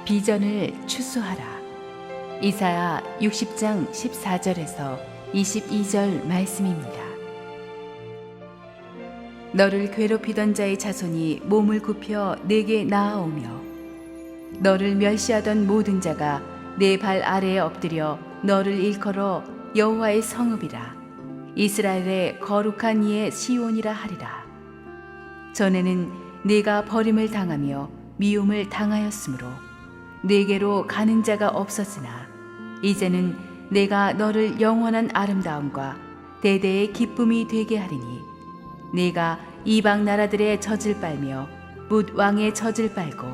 비전을 추수하라. 이사야 60장 14절에서 22절 말씀입니다. 너를 괴롭히던 자의 자손이 몸을 굽혀 내게 나아오며 너를 멸시하던 모든 자가 내 발 아래에 엎드려 너를 일컬어 여호와의 성읍이라 이스라엘의 거룩한 이의 시온이라 하리라. 전에는 네가 버림을 당하며 미움을 당하였으므로 네게로 가는 자가 없었으나 이제는 내가 너를 영원한 아름다움과 대대의 기쁨이 되게 하리니 네가 이방 나라들의 젖을 빨며 뭇 왕의 젖을 빨고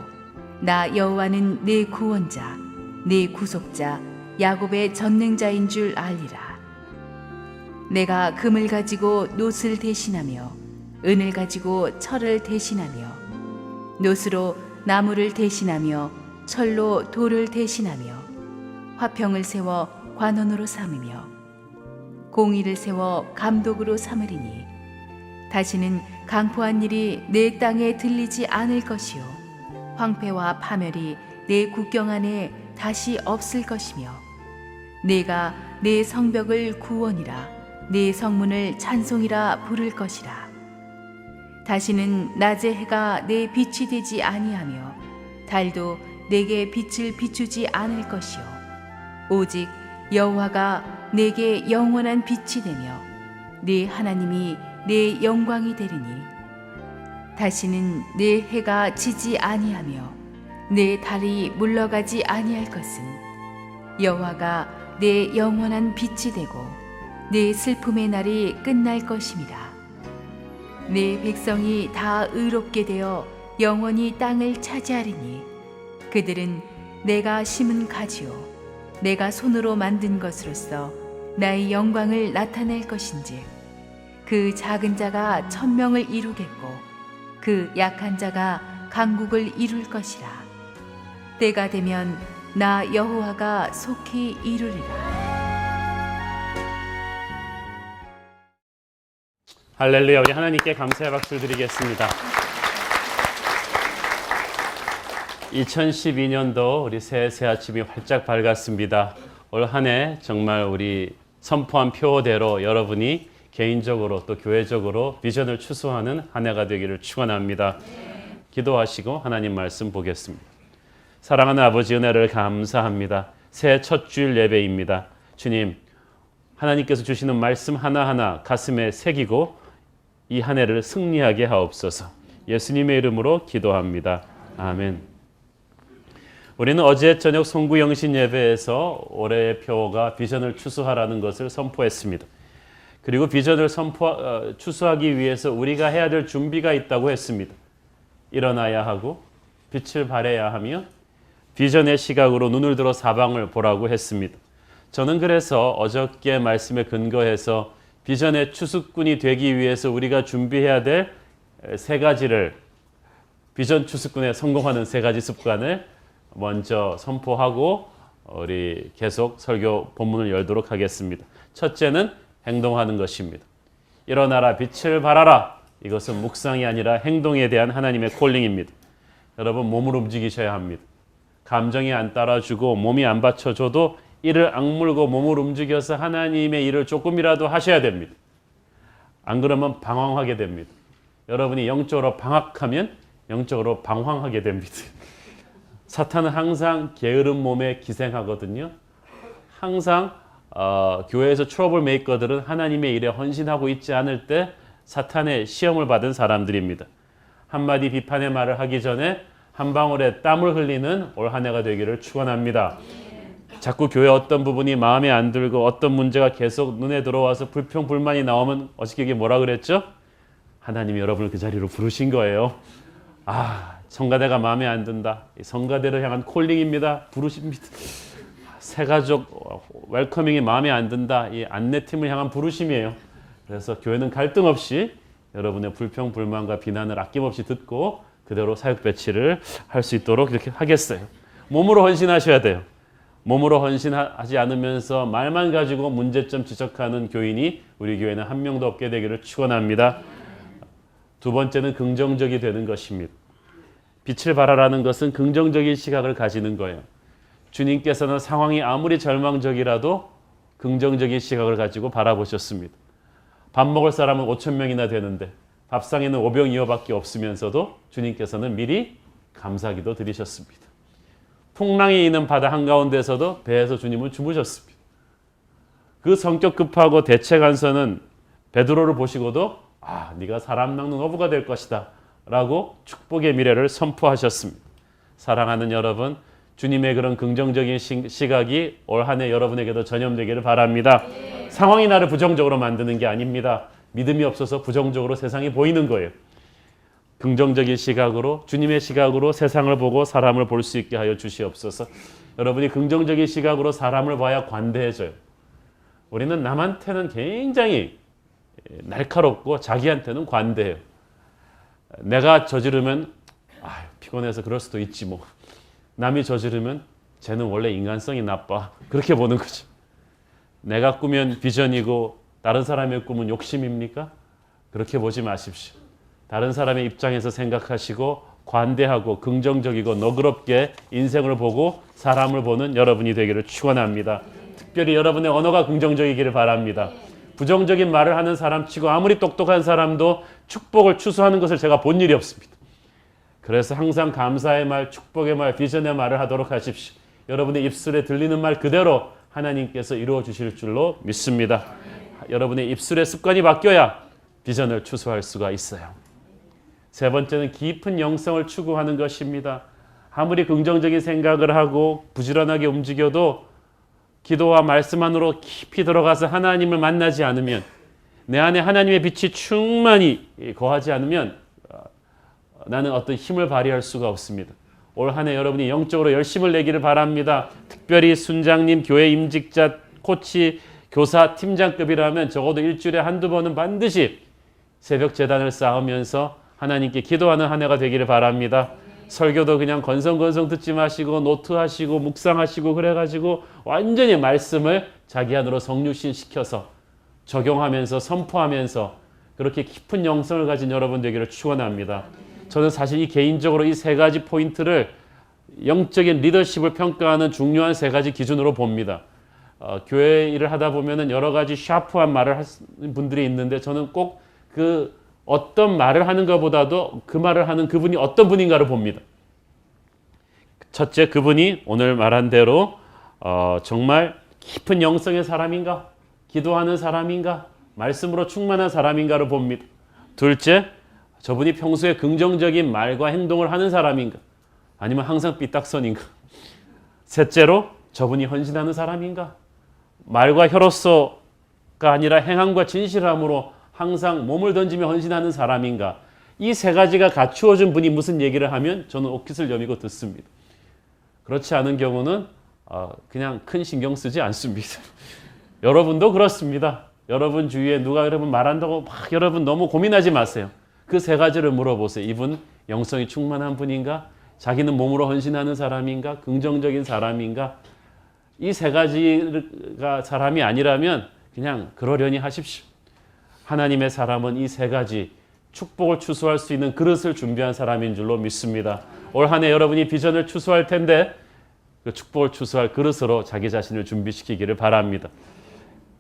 나 여호와는 네 구원자 네 구속자 야곱의 전능자인 줄 알리라. 내가 금을 가지고 놋을 대신하며 은을 가지고 철을 대신하며 놋으로 나무를 대신하며 철로 돌을 대신하며 화평을 세워 관원으로 삼으며 공의를 세워 감독으로 삼으리니 다시는 강포한 일이 내 땅에 들리지 않을 것이요 황폐와 파멸이 내 국경 안에 다시 없을 것이며 내가 내 성벽을 구원이라 내 성문을 찬송이라 부를 것이라. 다시는 낮의 해가 내 빛이 되지 아니하며 달도 내게 빛을 비추지 않을 것이요 오직 여호와가 내게 영원한 빛이 되며 네 하나님이 내 영광이 되리니 다시는 내 해가 지지 아니하며 내 달이 물러가지 아니할 것은 여호와가 내 영원한 빛이 되고 내 슬픔의 날이 끝날 것임이라. 내 백성이 다 의롭게 되어 영원히 땅을 차지하리니 그들은 내가 심은 가지요 내가 손으로 만든 것으로서 나의 영광을 나타낼 것인즉 그 작은 자가 천명을 이루겠고 그 약한 자가 강국을 이룰 것이라. 때가 되면 나 여호와가 속히 이루리라. 할렐루야. 우리 하나님께 감사의 박수를 드리겠습니다. 2012년도 우리 새 아침이 활짝 밝았습니다. 올 한 해 정말 우리 선포한 표대로 여러분이 개인적으로 또 교회적으로 비전을 추수하는 한 해가 되기를 축원합니다. 기도하시고 하나님 말씀 보겠습니다. 사랑하는 아버지 은혜를 감사합니다. 새해 첫 주일 예배입니다. 주님, 하나님께서 주시는 말씀 하나하나 가슴에 새기고 이 한 해를 승리하게 하옵소서. 예수님의 이름으로 기도합니다. 아멘. 우리는 어제 저녁 송구영신 예배에서 올해의 표가 비전을 추수하라는 것을 선포했습니다. 그리고 비전을 추수하기 위해서 우리가 해야 될 준비가 있다고 했습니다. 일어나야 하고 빛을 발해야 하며 비전의 시각으로 눈을 들어 사방을 보라고 했습니다. 저는 그래서 어저께 말씀에 근거해서 비전의 추수꾼이 되기 위해서 우리가 준비해야 될 세 가지를 비전 추수꾼에 성공하는 세 가지 습관을 먼저 선포하고 우리 계속 설교 본문을 열도록 하겠습니다. 첫째는 행동하는 것입니다. 일어나라 빛을 발하라. 이것은 묵상이 아니라 행동에 대한 하나님의 콜링입니다. 여러분 몸을 움직이셔야 합니다. 감정이 안 따라주고 몸이 안 받쳐줘도 이를 악물고 몸을 움직여서 하나님의 일을 조금이라도 하셔야 됩니다. 안 그러면 방황하게 됩니다. 여러분이 영적으로 방학하면 영적으로 방황하게 됩니다. 사탄은 항상 게으른 몸에 기생하거든요. 항상 교회에서 트러블 메이커들은 하나님의 일에 헌신하고 있지 않을 때 사탄의 시험을 받은 사람들입니다. 한마디 비판의 말을 하기 전에 한 방울의 땀을 흘리는 올 한 해가 되기를 축원합니다. 자꾸 교회 어떤 부분이 마음에 안 들고 어떤 문제가 계속 눈에 들어와서 불평 불만이 나오면 어저께 이게 뭐라 그랬죠? 하나님이 여러분을 그 자리로 부르신 거예요. 성가대가 마음에 안 든다. 성가대를 향한 콜링입니다. 부르십니다. 새가족 웰커밍이 마음에 안 든다. 이 안내팀을 향한 부르심이에요. 그래서 교회는 갈등 없이 여러분의 불평 불만과 비난을 아낌없이 듣고 그대로 사역 배치를 할 수 있도록 이렇게 하겠어요. 몸으로 헌신하셔야 돼요. 몸으로 헌신하지 않으면서 말만 가지고 문제점 지적하는 교인이 우리 교회는 한 명도 없게 되기를 축원합니다. 두 번째는 긍정적이 되는 것입니다. 빛을 발하라는 것은 긍정적인 시각을 가지는 거예요. 주님께서는 상황이 아무리 절망적이라도 긍정적인 시각을 가지고 바라보셨습니다. 밥 먹을 사람은 5천 명이나 되는데 밥상에는 5병 2호밖에 없으면서도 주님께서는 미리 감사기도 드리셨습니다. 풍랑이 있는 바다 한가운데서도 배에서 주님은 주무셨습니다. 그 성격 급하고 대책안서는 베드로를 보시고도 네가 사람 낚는 어부가 될 것이다 라고 축복의 미래를 선포하셨습니다. 사랑하는 여러분, 주님의 그런 긍정적인 시각이 올 한 해 여러분에게도 전염되기를 바랍니다. 상황이 나를 부정적으로 만드는 게 아닙니다. 믿음이 없어서 부정적으로 세상이 보이는 거예요. 긍정적인 시각으로, 주님의 시각으로 세상을 보고 사람을 볼 수 있게 하여 주시옵소서. 여러분이 긍정적인 시각으로 사람을 봐야 관대해져요. 우리는 남한테는 굉장히 날카롭고 자기한테는 관대해요. 내가 저지르면 피곤해서 그럴 수도 있지 뭐. 남이 저지르면 쟤는 원래 인간성이 나빠. 그렇게 보는 거죠. 내가 꾸면 비전이고 다른 사람의 꿈은 욕심입니까? 그렇게 보지 마십시오. 다른 사람의 입장에서 생각하시고 관대하고 긍정적이고 너그럽게 인생을 보고 사람을 보는 여러분이 되기를 축원합니다. 특별히 여러분의 언어가 긍정적이기를 바랍니다. 부정적인 말을 하는 사람 치고 아무리 똑똑한 사람도 축복을 추수하는 것을 제가 본 일이 없습니다. 그래서 항상 감사의 말, 축복의 말, 비전의 말을 하도록 하십시오. 여러분의 입술에 들리는 말 그대로 하나님께서 이루어 주실 줄로 믿습니다. 여러분의 입술의 습관이 바뀌어야 비전을 추수할 수가 있어요. 세 번째는 깊은 영성을 추구하는 것입니다. 아무리 긍정적인 생각을 하고 부지런하게 움직여도 기도와 말씀 안으로 깊이 들어가서 하나님을 만나지 않으면, 내 안에 하나님의 빛이 충만히 거하지 않으면 나는 어떤 힘을 발휘할 수가 없습니다. 올 한 해 여러분이 영적으로 열심을 내기를 바랍니다. 특별히 순장님, 교회 임직자, 코치, 교사, 팀장급이라면 적어도 일주일에 한두 번은 반드시 새벽 제단을 쌓으면서 하나님께 기도하는 한 해가 되기를 바랍니다. 설교도 그냥 건성건성 듣지 마시고 노트하시고 묵상하시고 그래가지고 완전히 말씀을 자기 안으로 성육신시켜서 적용하면서 선포하면서 그렇게 깊은 영성을 가진 여러분 되기를 축원합니다. 저는 사실 이 개인적으로 이 세 가지 포인트를 영적인 리더십을 평가하는 중요한 세 가지 기준으로 봅니다. 교회 일을 하다 보면은 여러 가지 샤프한 말을 하는 분들이 있는데 저는 꼭 그 어떤 말을 하는 것보다도 그 말을 하는 그분이 어떤 분인가를 봅니다. 첫째, 그분이 오늘 말한 대로 정말 깊은 영성의 사람인가, 기도하는 사람인가, 말씀으로 충만한 사람인가를 봅니다. 둘째, 저분이 평소에 긍정적인 말과 행동을 하는 사람인가, 아니면 항상 삐딱선인가. 셋째로, 저분이 헌신하는 사람인가, 말과 혀로서가 아니라 행함과 진실함으로 항상 몸을 던지며 헌신하는 사람인가. 이 세 가지가 갖추어진 분이 무슨 얘기를 하면 저는 옷깃을 여미고 듣습니다. 그렇지 않은 경우는 그냥 큰 신경 쓰지 않습니다. 여러분도 그렇습니다. 여러분 주위에 누가 여러분 말한다고 막 여러분 너무 고민하지 마세요. 그 세 가지를 물어보세요. 이분 영성이 충만한 분인가? 자기는 몸으로 헌신하는 사람인가? 긍정적인 사람인가? 이 세 가지가 사람이 아니라면 그냥 그러려니 하십시오. 하나님의 사람은 이 세 가지 축복을 추수할 수 있는 그릇을 준비한 사람인 줄로 믿습니다. 올 한 해 여러분이 비전을 추수할 텐데 그 축복을 추수할 그릇으로 자기 자신을 준비시키기를 바랍니다.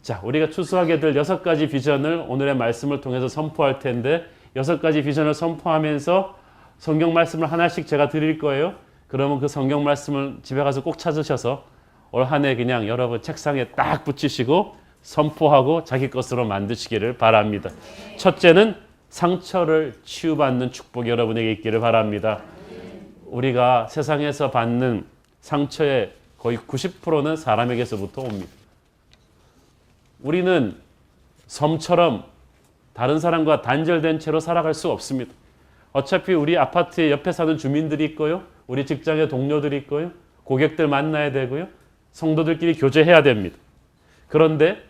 자, 우리가 추수하게 될 6가지 비전을 오늘의 말씀을 통해서 선포할 텐데 6가지 비전을 선포하면서 성경 말씀을 하나씩 제가 드릴 거예요. 그러면 그 성경 말씀을 집에 가서 꼭 찾으셔서 올 한 해 그냥 여러분 책상에 딱 붙이시고 선포하고 자기 것으로 만드시기를 바랍니다. 첫째는 상처를 치유받는 축복이 여러분에게 있기를 바랍니다. 우리가 세상에서 받는 상처의 거의 90%는 사람에게서부터 옵니다. 우리는 섬처럼 다른 사람과 단절된 채로 살아갈 수 없습니다. 어차피 우리 아파트에 옆에 사는 주민들이 있고요. 우리 직장의 동료들이 있고요. 고객들 만나야 되고요. 성도들끼리 교제해야 됩니다. 그런데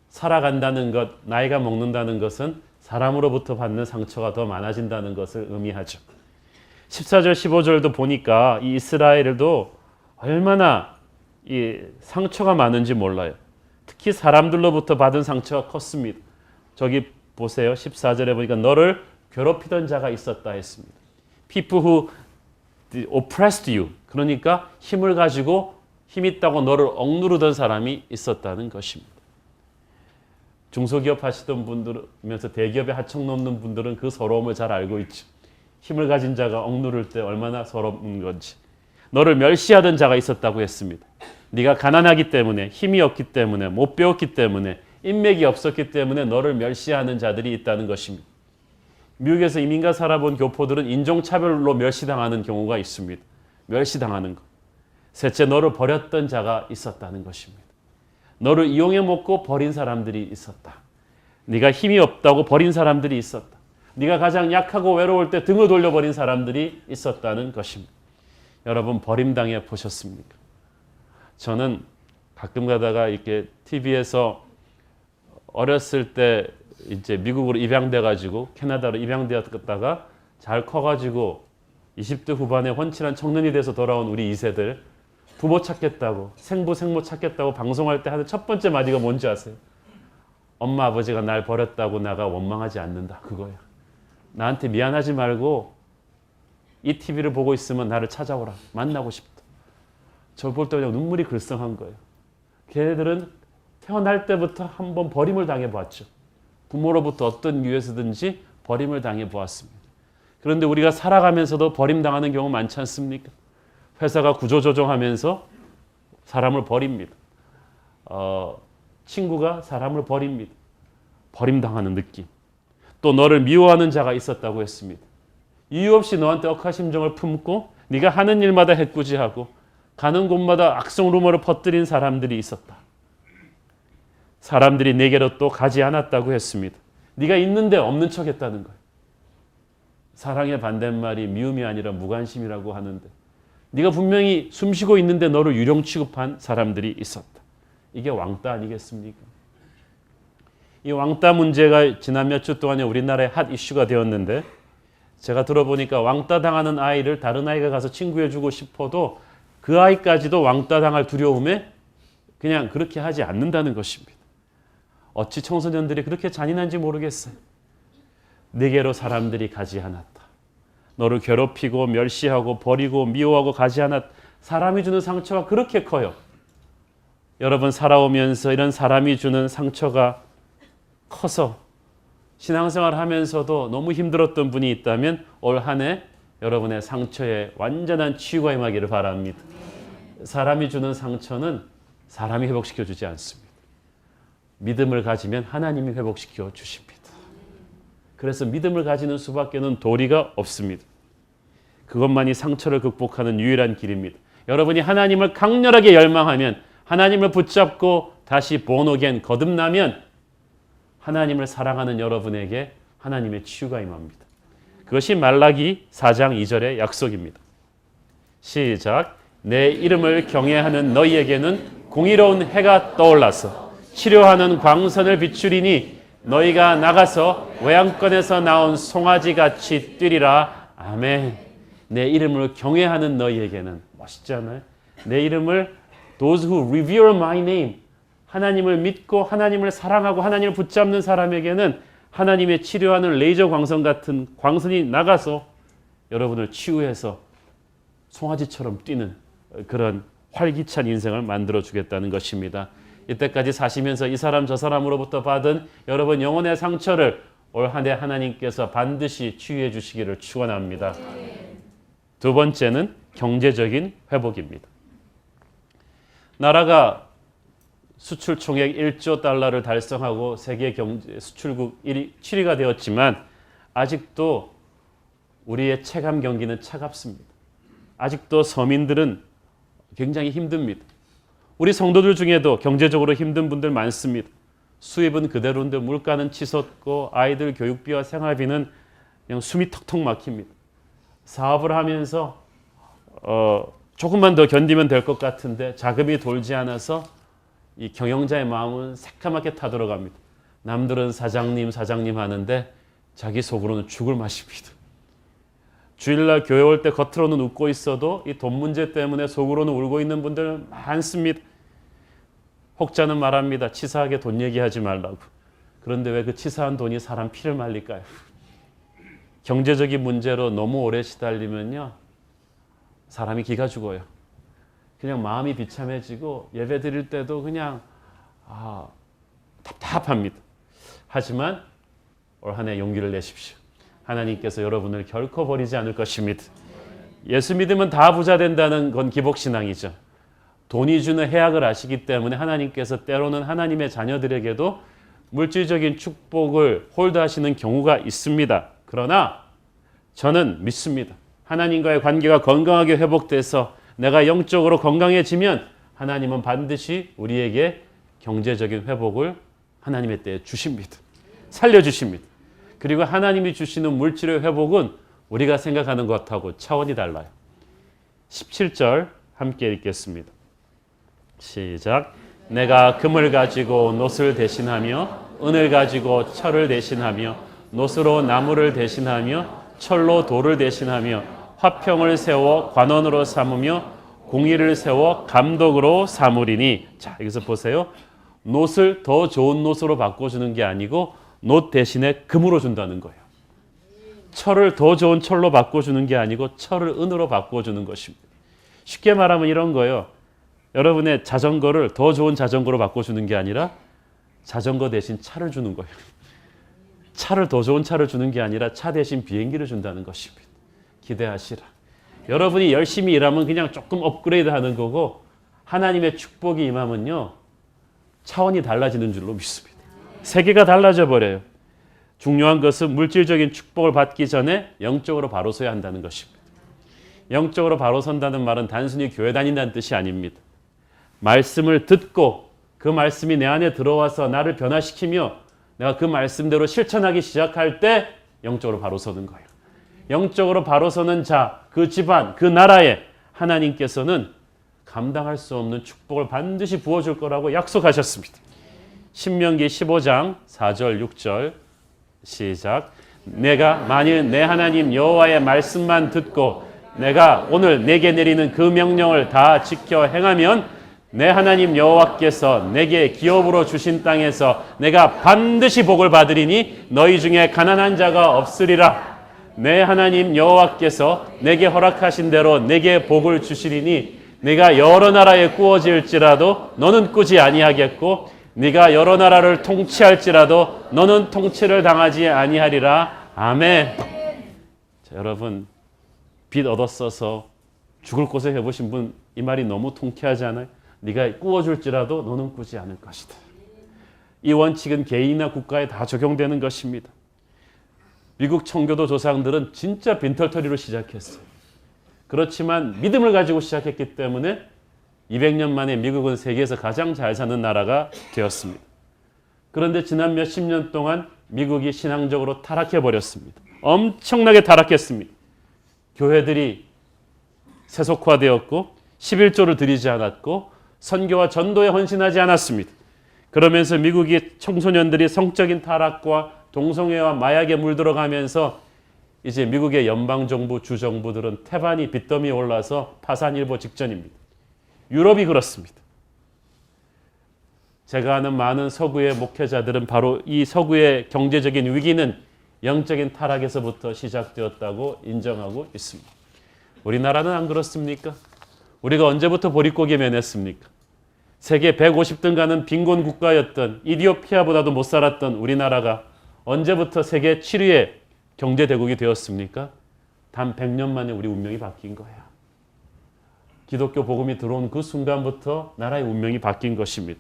살아간다는 것, 나이가 먹는다는 것은 사람으로부터 받는 상처가 더 많아진다는 것을 의미하죠. 14절, 15절도 보니까 이 이스라엘도 얼마나 이 상처가 많은지 몰라요. 특히 사람들로부터 받은 상처가 컸습니다. 저기 보세요. 14절에 보니까 너를 괴롭히던 자가 있었다 했습니다. people who oppressed you. 그러니까 힘을 가지고 힘 있다고 너를 억누르던 사람이 있었다는 것입니다. 중소기업 하시던 분들이면서 대기업에 하청 놓는 분들은 그 서러움을 잘 알고 있죠. 힘을 가진 자가 억누를 때 얼마나 서러운 건지. 너를 멸시하던 자가 있었다고 했습니다. 네가 가난하기 때문에, 힘이 없기 때문에, 못 배웠기 때문에, 인맥이 없었기 때문에 너를 멸시하는 자들이 있다는 것입니다. 미국에서 이민가 살아본 교포들은 인종차별로 멸시당하는 경우가 있습니다. 멸시당하는 것. 셋째, 너를 버렸던 자가 있었다는 것입니다. 너를 이용해 먹고 버린 사람들이 있었다. 네가 힘이 없다고 버린 사람들이 있었다. 네가 가장 약하고 외로울 때 등을 돌려버린 사람들이 있었다는 것입니다. 여러분, 버림당해 보셨습니까? 저는 가끔 가다가 이렇게 TV에서 어렸을 때 이제 미국으로 입양돼 가지고 캐나다로 입양되었다가 잘 커가지고 20대 후반에 훤칠한 청년이 돼서 돌아온 우리 2세들 부모 찾겠다고 생부 생모 찾겠다고 방송할 때 하는 첫 번째 마디가 뭔지 아세요? 엄마 아버지가 날 버렸다고 나가 원망하지 않는다. 그거야. 나한테 미안하지 말고 이 TV를 보고 있으면 나를 찾아오라. 만나고 싶다. 저 볼 때 그냥 눈물이 글썽한 거예요. 걔네들은 태어날 때부터 한번 버림을 당해봤죠. 부모로부터 어떤 이유에서든지 버림을 당해보았습니다. 그런데 우리가 살아가면서도 버림당하는 경우 많지 않습니까? 회사가 구조조정하면서 사람을 버립니다. 친구가 사람을 버립니다. 버림당하는 느낌. 또 너를 미워하는 자가 있었다고 했습니다. 이유 없이 너한테 억하심정을 품고 네가 하는 일마다 해꾸지하고 가는 곳마다 악성 루머를 퍼뜨린 사람들이 있었다. 사람들이 내게로 또 가지 않았다고 했습니다. 네가 있는데 없는 척했다는 거예요. 사랑의 반대말이 미움이 아니라 무관심이라고 하는데 네가 분명히 숨쉬고 있는데 너를 유령 취급한 사람들이 있었다. 이게 왕따 아니겠습니까? 이 왕따 문제가 지난 몇 주 동안에 우리나라의 핫 이슈가 되었는데 제가 들어보니까 왕따 당하는 아이를 다른 아이가 가서 친구해주고 싶어도 그 아이까지도 왕따 당할 두려움에 그냥 그렇게 하지 않는다는 것입니다. 어찌 청소년들이 그렇게 잔인한지 모르겠어요. 내게로 사람들이 가지 않았다. 너를 괴롭히고 멸시하고 버리고 미워하고 가지 않았다. 사람이 주는 상처가 그렇게 커요. 여러분 살아오면서 이런 사람이 주는 상처가 커서 신앙생활 하면서도 너무 힘들었던 분이 있다면 올 한 해 여러분의 상처에 완전한 치유가 임하기를 바랍니다. 사람이 주는 상처는 사람이 회복시켜 주지 않습니다. 믿음을 가지면 하나님이 회복시켜 주십니다. 그래서 믿음을 가지는 수밖에는 도리가 없습니다. 그것만이 상처를 극복하는 유일한 길입니다. 여러분이 하나님을 강렬하게 열망하면 하나님을 붙잡고 다시 born again 거듭나면 하나님을 사랑하는 여러분에게 하나님의 치유가 임합니다. 그것이 말라기 4장 2절의 약속입니다. 시작. 내 이름을 경외하는 너희에게는 공의로운 해가 떠올라서 치료하는 광선을 비추리니 너희가 나가서 외양간에서 나온 송아지같이 뛰리라. 아멘. 내 이름을 경외하는 너희에게는 멋있지 않아요? 내 이름을 those who revere my name 하나님을 믿고 하나님을 사랑하고 하나님을 붙잡는 사람에게는 하나님의 치료하는 레이저 광선 같은 광선이 나가서 여러분을 치유해서 송아지처럼 뛰는 그런 활기찬 인생을 만들어 주겠다는 것입니다. 이때까지 사시면서 이 사람 저 사람으로부터 받은 여러분 영혼의 상처를 올 한 해 하나님께서 반드시 치유해 주시기를 축원합니다. 두 번째는 경제적인 회복입니다. 나라가 수출 총액 1조 달러를 달성하고 세계 경제 수출국 7위가 되었지만 아직도 우리의 체감 경기는 차갑습니다. 아직도 서민들은 굉장히 힘듭니다. 우리 성도들 중에도 경제적으로 힘든 분들 많습니다. 수입은 그대로인데 물가는 치솟고 아이들 교육비와 생활비는 그냥 숨이 턱턱 막힙니다. 사업을 하면서 조금만 더 견디면 될 것 같은데 자금이 돌지 않아서 이 경영자의 마음은 새까맣게 타들어갑니다. 남들은 사장님 하는데 자기 속으로는 죽을 맛입니다. 주일날 교회 올 때 겉으로는 웃고 있어도 이 돈 문제 때문에 속으로는 울고 있는 분들 많습니다. 혹자는 말합니다. 치사하게 돈 얘기하지 말라고. 그런데 왜 그 치사한 돈이 사람 피를 말릴까요? 경제적인 문제로 너무 오래 시달리면요, 사람이 기가 죽어요. 그냥 마음이 비참해지고 예배 드릴 때도 그냥 답답합니다. 하지만 올 한 해 용기를 내십시오. 하나님께서 여러분을 결코 버리지 않을 것입니다. 예수 믿으면 다 부자 된다는 건 기복신앙이죠. 돈이 주는 해악을 아시기 때문에 하나님께서 때로는 하나님의 자녀들에게도 물질적인 축복을 홀드하시는 경우가 있습니다. 그러나 저는 믿습니다. 하나님과의 관계가 건강하게 회복돼서 내가 영적으로 건강해지면 하나님은 반드시 우리에게 경제적인 회복을 하나님의 때에 주십니다. 살려주십니다. 그리고 하나님이 주시는 물질의 회복은 우리가 생각하는 것하고 차원이 달라요. 17절 함께 읽겠습니다. 시작. 내가 금을 가지고 놋을 대신하며 은을 가지고 철을 대신하며 놋으로 나무를 대신하며 철로 돌을 대신하며 화평을 세워 관원으로 삼으며 공의를 세워 감독으로 삼으리니. 자, 여기서 보세요. 놋을 더 좋은 놋으로 바꿔주는 게 아니고 놋 대신에 금으로 준다는 거예요. 철을 더 좋은 철로 바꿔주는 게 아니고 철을 은으로 바꿔주는 것입니다. 쉽게 말하면 이런 거예요. 여러분의 자전거를 더 좋은 자전거로 바꿔주는 게 아니라 자전거 대신 차를 주는 거예요. 차를 더 좋은 차를 주는 게 아니라 차 대신 비행기를 준다는 것입니다. 기대하시라. 여러분이 열심히 일하면 그냥 조금 업그레이드 하는 거고 하나님의 축복이 임하면요, 차원이 달라지는 줄로 믿습니다. 세계가 달라져 버려요. 중요한 것은 물질적인 축복을 받기 전에 영적으로 바로 서야 한다는 것입니다. 영적으로 바로 선다는 말은 단순히 교회 다닌다는 뜻이 아닙니다. 말씀을 듣고 그 말씀이 내 안에 들어와서 나를 변화시키며 내가 그 말씀대로 실천하기 시작할 때 영적으로 바로 서는 거예요. 영적으로 바로 서는 자, 그 집안, 그 나라에 하나님께서는 감당할 수 없는 축복을 반드시 부어줄 거라고 약속하셨습니다. 신명기 15장 4절 6절 시작. 내가 만일 내 하나님 여호와의 말씀만 듣고 내가 오늘 내게 내리는 그 명령을 다 지켜 행하면 내 하나님 여호와께서 내게 기업으로 주신 땅에서 내가 반드시 복을 받으리니 너희 중에 가난한 자가 없으리라. 내 하나님 여호와께서 내게 허락하신 대로 내게 복을 주시리니 네가 여러 나라에 꾸어질지라도 너는 꾸지 아니하겠고 네가 여러 나라를 통치할지라도 너는 통치를 당하지 아니하리라. 아멘. 자, 여러분, 빚 얻어 써서 죽을 곳에 해보신 분 이 말이 너무 통쾌하지 않아요? 네가 꾸어줄지라도 너는 꾸지 않을 것이다. 이 원칙은 개인이나 국가에 다 적용되는 것입니다. 미국 청교도 조상들은 진짜 빈털터리로 시작했어요. 그렇지만 믿음을 가지고 시작했기 때문에 200년 만에 미국은 세계에서 가장 잘 사는 나라가 되었습니다. 그런데 지난 몇십 년 동안 미국이 신앙적으로 타락해버렸습니다. 엄청나게 타락했습니다. 교회들이 세속화되었고 11조를 드리지 않았고 선교와 전도에 헌신하지 않았습니다. 그러면서 미국의 청소년들이 성적인 타락과 동성애와 마약에 물들어가면서 이제 미국의 연방정부, 주정부들은 태반이 빚더미에 올라서 파산일보 직전입니다. 유럽이 그렇습니다. 제가 아는 많은 서구의 목회자들은 바로 이 서구의 경제적인 위기는 영적인 타락에서부터 시작되었다고 인정하고 있습니다. 우리나라는 안 그렇습니까? 우리가 언제부터 보릿고개 면했습니까? 세계 150등 가는 빈곤 국가였던 이디오피아보다도 못 살았던 우리나라가 언제부터 세계 7위의 경제대국이 되었습니까? 단 100년 만에 우리 운명이 바뀐 거예요. 기독교 복음이 들어온 그 순간부터 나라의 운명이 바뀐 것입니다.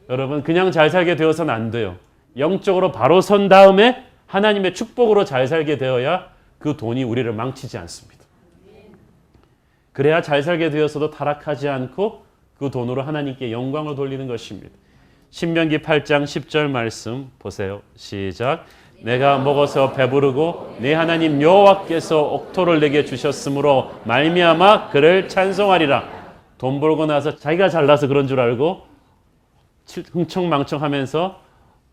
여러분, 그냥 잘 살게 되어서는 안 돼요. 영적으로 바로 선 다음에 하나님의 축복으로 잘 살게 되어야 그 돈이 우리를 망치지 않습니다. 그래야 잘 살게 되어서도 타락하지 않고 그 돈으로 하나님께 영광을 돌리는 것입니다. 신명기 8장 10절 말씀 보세요. 시작. 내가 먹어서 배부르고 내 하나님 여호와께서 옥토를 내게 주셨으므로 말미암아 그를 찬송하리라. 돈 벌고 나서 자기가 잘나서 그런 줄 알고 흥청망청하면서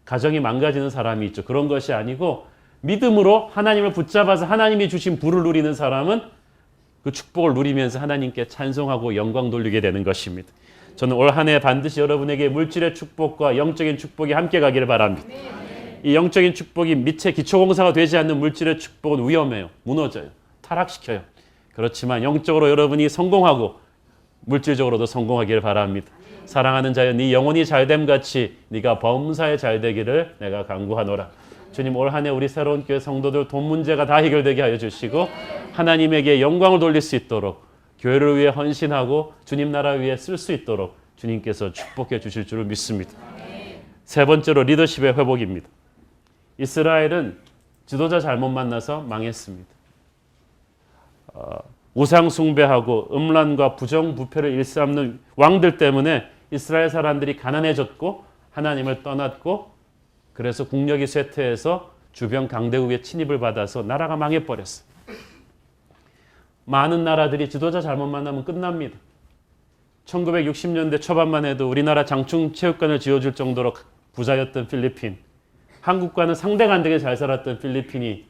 가정이 망가지는 사람이 있죠. 그런 것이 아니고 믿음으로 하나님을 붙잡아서 하나님이 주신 부를 누리는 사람은 그 축복을 누리면서 하나님께 찬송하고 영광 돌리게 되는 것입니다. 저는 올 한 해 반드시 여러분에게 물질의 축복과 영적인 축복이 함께 가기를 바랍니다. 이 영적인 축복이 밑에 기초공사가 되지 않는 물질의 축복은 위험해요. 무너져요. 타락시켜요. 그렇지만 영적으로 여러분이 성공하고 물질적으로도 성공하기를 바랍니다. 사랑하는 자여, 네 영혼이 잘됨 같이 네가 범사에 잘되기를 내가 간구하노라. 주님, 올 한 해 우리 새로운 교회 성도들 돈 문제가 다 해결되게 하여 주시고 하나님에게 영광을 돌릴 수 있도록, 교회를 위해 헌신하고 주님 나라 위해 쓸 수 있도록 주님께서 축복해 주실 줄을 믿습니다. 세 번째로 리더십의 회복입니다. 이스라엘은 지도자 잘못 만나서 망했습니다. 우상 숭배하고 음란과 부정부패를 일삼는 왕들 때문에 이스라엘 사람들이 가난해졌고 하나님을 떠났고, 그래서 국력이 쇠퇴해서 주변 강대국의 침입을 받아서 나라가 망해버렸어요. 많은 나라들이 지도자 잘못 만나면 끝납니다. 1960년대 초반만 해도 우리나라 장충 체육관을 지어줄 정도로 부자였던 필리핀, 한국과는 상대가 안 되게 잘 살았던 필리핀이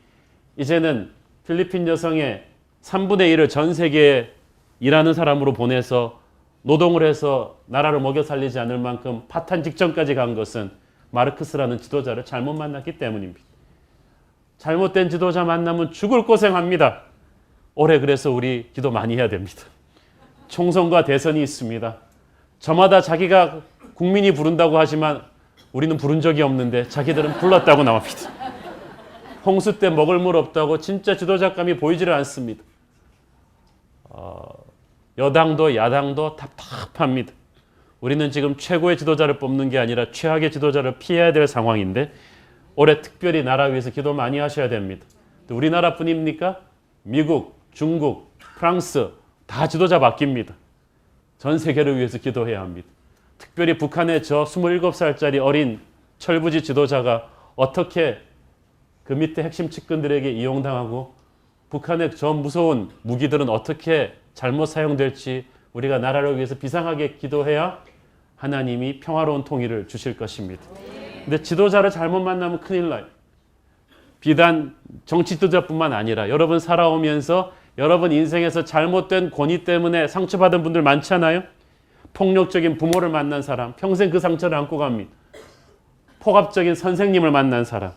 이제는 필리핀 여성의 3분의 1을 전 세계에 일하는 사람으로 보내서 노동을 해서 나라를 먹여 살리지 않을 만큼 파탄 직전까지 간 것은 마르크스라는 지도자를 잘못 만났기 때문입니다. 잘못된 지도자 만나면 죽을 고생합니다. 올해 그래서 우리 기도 많이 해야 됩니다. 총선과 대선이 있습니다. 저마다 자기가 국민이 부른다고 하지만 우리는 부른 적이 없는데 자기들은 불렀다고 나옵니다. 홍수 때 먹을 물 없다고 진짜 지도자감이 보이지를 않습니다. 여당도 야당도 답답합니다. 우리는 지금 최고의 지도자를 뽑는 게 아니라 최악의 지도자를 피해야 될 상황인데 올해 특별히 나라 위해서 기도 많이 하셔야 됩니다. 우리나라뿐입니까? 미국, 중국, 프랑스 다 지도자 바뀝니다. 전 세계를 위해서 기도해야 합니다. 특별히 북한의 저 27살짜리 어린 철부지 지도자가 어떻게 그 밑에 핵심 측근들에게 이용당하고 북한의 저 무서운 무기들은 어떻게 잘못 사용될지 우리가 나라를 위해서 비상하게 기도해야 하나님이 평화로운 통일을 주실 것입니다. 근데 지도자를 잘못 만나면 큰일 나요. 비단 정치 지도자뿐만 아니라 여러분 살아오면서 여러분 인생에서 잘못된 권위 때문에 상처받은 분들 많잖아요. 폭력적인 부모를 만난 사람, 평생 그 상처를 안고 갑니다. 폭압적인 선생님을 만난 사람,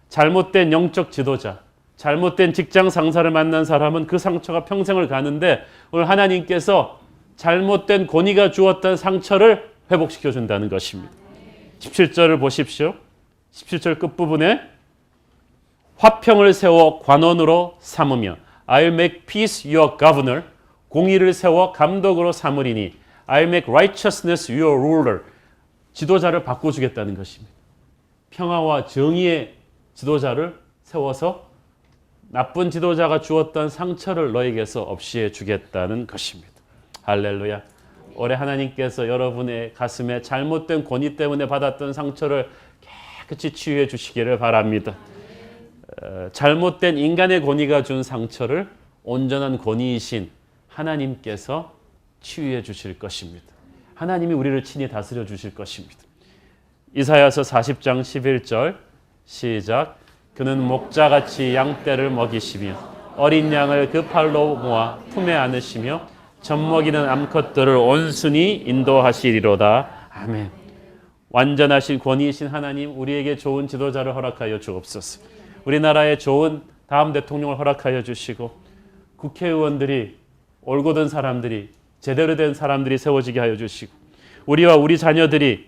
잘못된 영적 지도자, 잘못된 직장 상사를 만난 사람은 그 상처가 평생을 가는데 오늘 하나님께서 잘못된 권위가 주었던 상처를 회복시켜 준다는 것입니다. 17절을 보십시오. 17절 끝부분에 화평을 세워 관원으로 삼으며 I'll make peace your governor. 공의를 세워 감독으로 삼으리니 I'll make righteousness your ruler. 지도자를 바꿔주겠다는 것입니다. 평화와 정의의 지도자를 세워서 나쁜 지도자가 주었던 상처를 너에게서 없이해 주겠다는 것입니다. 할렐루야. 올해 하나님께서 여러분의 가슴에 잘못된 권위 때문에 받았던 상처를 깨끗이 치유해 주시기를 바랍니다. 잘못된 인간의 권위가 준 상처를 온전한 권위이신 하나님께서 치유해 주실 것입니다. 하나님이 우리를 친히 다스려 주실 것입니다. 이사야서 40장 11절 시작. 그는 목자같이 양떼를 먹이시며 어린 양을 그 팔로 모아 품에 안으시며 젖먹이는 암컷들을 온순히 인도하시리로다. 아멘. 완전하신 권위이신 하나님, 우리에게 좋은 지도자를 허락하여 주옵소서. 우리나라에 좋은 다음 대통령을 허락하여 주시고 국회의원들이 올곧은 사람들이 제대로 된 사람들이 세워지게 하여 주시고 우리와 우리 자녀들이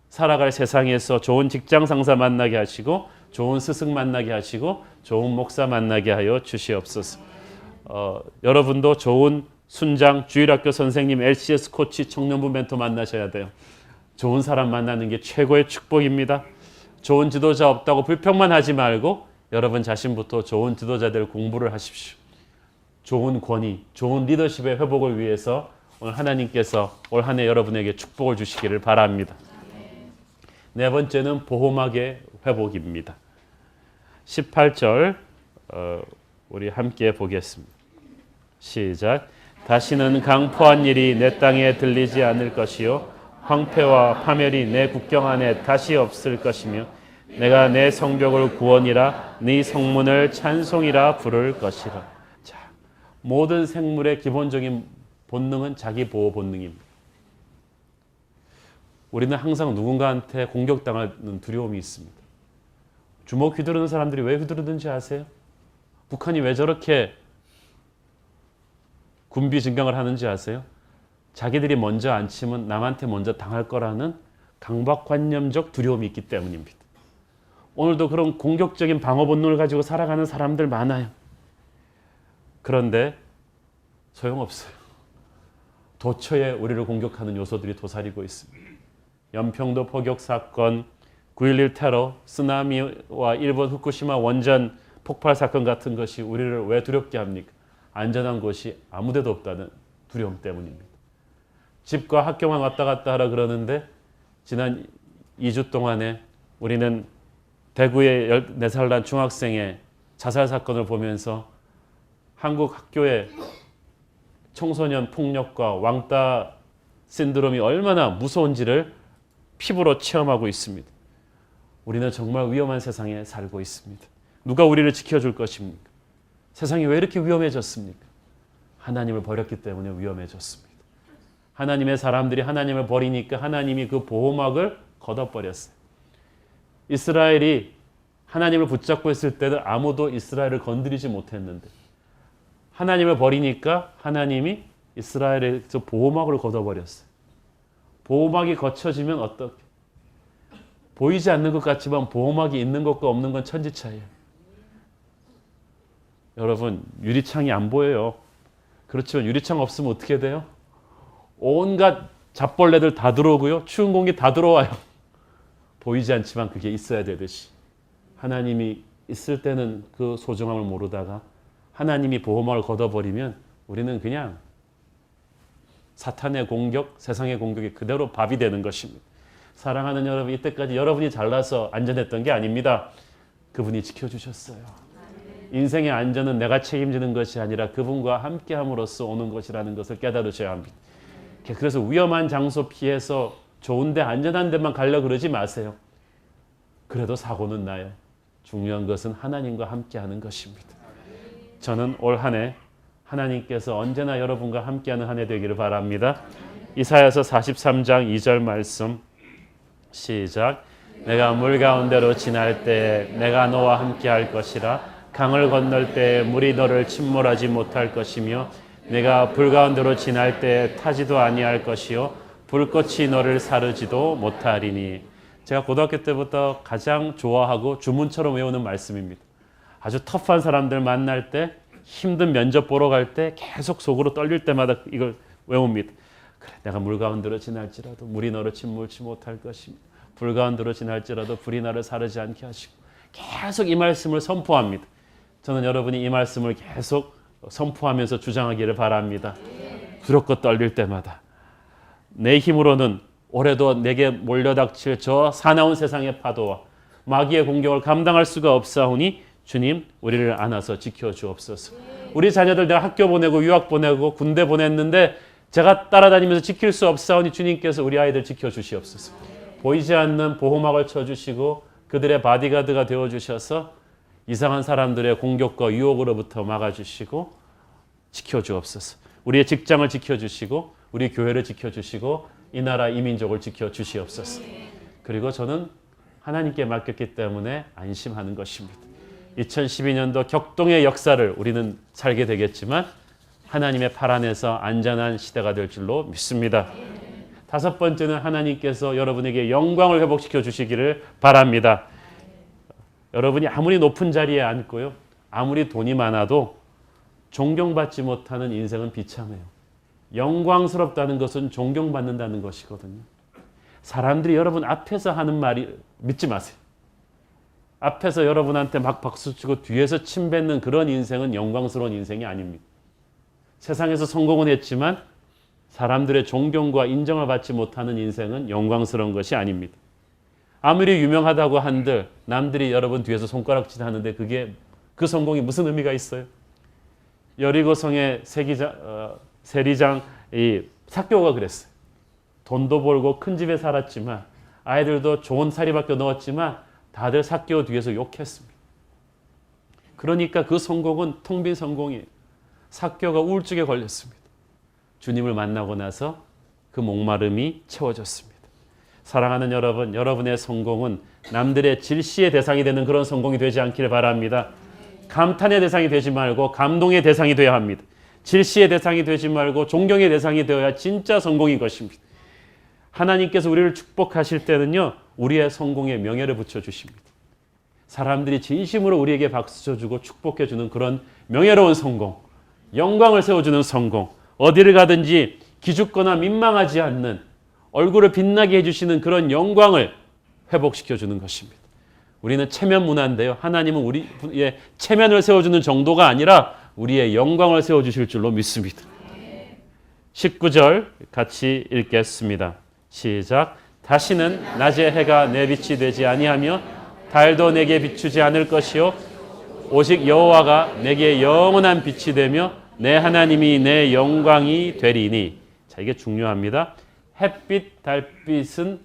살아갈 세상에서 좋은 직장 상사 만나게 하시고 좋은 스승 만나게 하시고 좋은 목사 만나게 하여 주시옵소서. 여러분도 좋은 순장, 주일학교 선생님, LCS 코치, 청년부 멘토 만나셔야 돼요. 좋은 사람 만나는 게 최고의 축복입니다. 좋은 지도자 없다고 불평만 하지 말고 여러분 자신부터 좋은 지도자들 공부를 하십시오. 좋은 권위, 좋은 리더십의 회복을 위해서 오늘 하나님께서 올 한 해 여러분에게 축복을 주시기를 바랍니다. 네 번째는 보호막의 회복입니다. 18절 우리 함께 보겠습니다. 시작. 다시는 강포한 일이 내 땅에 들리지 않을 것이요 황폐와 파멸이 내 국경 안에 다시 없을 것이며 내가 내 성벽을 구원이라 네 성문을 찬송이라 부를 것이라. 자, 모든 생물의 기본적인 본능은 자기 보호 본능입니다. 우리는 항상 누군가한테 공격당하는 두려움이 있습니다. 주먹 휘두르는 사람들이 왜 휘두르는지 아세요? 북한이 왜 저렇게 군비 증강을 하는지 아세요? 자기들이 먼저 안 치면 남한테 먼저 당할 거라는 강박관념적 두려움이 있기 때문입니다. 오늘도 그런 공격적인 방어 본능을 가지고 살아가는 사람들 많아요. 그런데 소용없어요. 도처에 우리를 공격하는 요소들이 도사리고 있습니다. 연평도 포격 사건, 9.11 테러, 쓰나미와 일본 후쿠시마 원전 폭발 사건 같은 것이 우리를 왜 두렵게 합니까? 안전한 곳이 아무데도 없다는 두려움 때문입니다. 집과 학교만 왔다 갔다 하라 그러는데 지난 2주 동안에 우리는 대구의 14살 난 중학생의 자살 사건을 보면서 한국 학교의 청소년 폭력과 왕따 신드롬이 얼마나 무서운지를 피부로 체험하고 있습니다. 우리는 정말 위험한 세상에 살고 있습니다. 누가 우리를 지켜줄 것입니까? 세상이 왜 이렇게 위험해졌습니까? 하나님을 버렸기 때문에 위험해졌습니다. 하나님의 사람들이 하나님을 버리니까 하나님이 그 보호막을 걷어버렸어요. 이스라엘이 하나님을 붙잡고 있을 때는 아무도 이스라엘을 건드리지 못했는데 하나님을 버리니까 하나님이 이스라엘에서 보호막을 걷어버렸어요. 보호막이 거쳐지면 어떻게? 보이지 않는 것 같지만 보호막이 있는 것과 없는 건 천지차이에요. 여러분, 유리창이 안 보여요. 그렇지만 유리창 없으면 어떻게 돼요? 온갖 잡벌레들 다 들어오고요. 추운 공기 다 들어와요. 보이지 않지만 그게 있어야 되듯이 하나님이 있을 때는 그 소중함을 모르다가 하나님이 보호막을 걷어버리면 우리는 그냥 사탄의 공격, 세상의 공격이 그대로 밥이 되는 것입니다. 사랑하는 여러분, 이때까지 여러분이 잘나서 안전했던 게 아닙니다. 그분이 지켜주셨어요. 인생의 안전은 내가 책임지는 것이 아니라 그분과 함께함으로써 오는 것이라는 것을 깨달으셔야 합니다. 그래서 위험한 장소 피해서 좋은데 안전한 데만 가려고 그러지 마세요. 그래도 사고는 나요. 중요한 것은 하나님과 함께하는 것입니다. 저는 올 한 해 하나님께서 언제나 여러분과 함께하는 한 해 되기를 바랍니다. 이사야서 43장 2절 말씀 시작. 내가 물 가운데로 지날 때 내가 너와 함께할 것이라. 강을 건널 때 물이 너를 침몰하지 못할 것이며 내가 불 가운데로 지날 때 타지도 아니할 것이요 불꽃이 너를 사르지도 못하리니. 제가 고등학교 때부터 가장 좋아하고 주문처럼 외우는 말씀입니다. 아주 터프한 사람들 만날 때, 힘든 면접 보러 갈 때 계속 속으로 떨릴 때마다 이걸 외웁니다. 그래, 내가 물 가운데로 지날지라도 물이 너를 침몰치 못할 것이며 불 가운데로 지날지라도 불이 나를 사르지 않게 하시고. 계속 이 말씀을 선포합니다. 저는 여러분이 이 말씀을 계속 선포하면서 주장하기를 바랍니다. 두렵고 떨릴 때마다 내 힘으로는 올해도 내게 몰려닥칠 저 사나운 세상의 파도와 마귀의 공격을 감당할 수가 없사오니 주님, 우리를 안아서 지켜주옵소서. 우리 자녀들 내가 학교 보내고 유학 보내고 군대 보냈는데 제가 따라다니면서 지킬 수 없사오니 주님께서 우리 아이들 지켜주시옵소서. 보이지 않는 보호막을 쳐주시고 그들의 바디가드가 되어주셔서 이상한 사람들의 공격과 유혹으로부터 막아주시고 지켜주옵소서. 우리의 직장을 지켜주시고 우리 교회를 지켜주시고 이 나라 이 민족을 지켜주시옵소서. 그리고 저는 하나님께 맡겼기 때문에 안심하는 것입니다. 2012년도 격동의 역사를 우리는 살게 되겠지만 하나님의 팔 안에서 안전한 시대가 될 줄로 믿습니다. 다섯 번째는 하나님께서 여러분에게 영광을 회복시켜 주시기를 바랍니다. 여러분이 아무리 높은 자리에 앉고요, 아무리 돈이 많아도 존경받지 못하는 인생은 비참해요. 영광스럽다는 것은 존경받는다는 것이거든요. 사람들이 여러분 앞에서 하는 말이 믿지 마세요. 앞에서 여러분한테 막 박수치고 뒤에서 침뱉는 그런 인생은 영광스러운 인생이 아닙니다. 세상에서 성공은 했지만 사람들의 존경과 인정을 받지 못하는 인생은 영광스러운 것이 아닙니다. 아무리 유명하다고 한들 남들이 여러분 뒤에서 손가락질 하는데 그게 그 성공이 무슨 의미가 있어요? 여리고성의 세리장 삭개오가 그랬어요. 돈도 벌고 큰 집에 살았지만 아이들도 좋은 사립학교 넣었지만 다들 삭개오 뒤에서 욕했습니다. 그러니까 그 성공은 텅 빈 성공이에요. 삭개오가 우울증에 걸렸습니다. 주님을 만나고 나서 그 목마름이 채워졌습니다. 사랑하는 여러분, 여러분의 성공은 남들의 질시의 대상이 되는 그런 성공이 되지 않기를 바랍니다. 감탄의 대상이 되지 말고 감동의 대상이 되어야 합니다. 질시의 대상이 되지 말고 존경의 대상이 되어야 진짜 성공인 것입니다. 하나님께서 우리를 축복하실 때는요, 우리의 성공에 명예를 붙여주십니다. 사람들이 진심으로 우리에게 박수 쳐주고 축복해주는 그런 명예로운 성공, 영광을 세워주는 성공, 어디를 가든지 기죽거나 민망하지 않는 얼굴을 빛나게 해주시는 그런 영광을 회복시켜주는 것입니다. 우리는 체면 문화인데요. 하나님은 우리의 체면을 세워주는 정도가 아니라 우리의 영광을 세워주실 줄로 믿습니다. 19절 같이 읽겠습니다. 시작. 다시는 낮에 해가 내 빛이 되지 아니하며 달도 내게 비추지 않을 것이요 오직 여호와가 내게 영원한 빛이 되며 내 하나님이 내 영광이 되리니. 자, 이게 중요합니다. 햇빛, 달빛은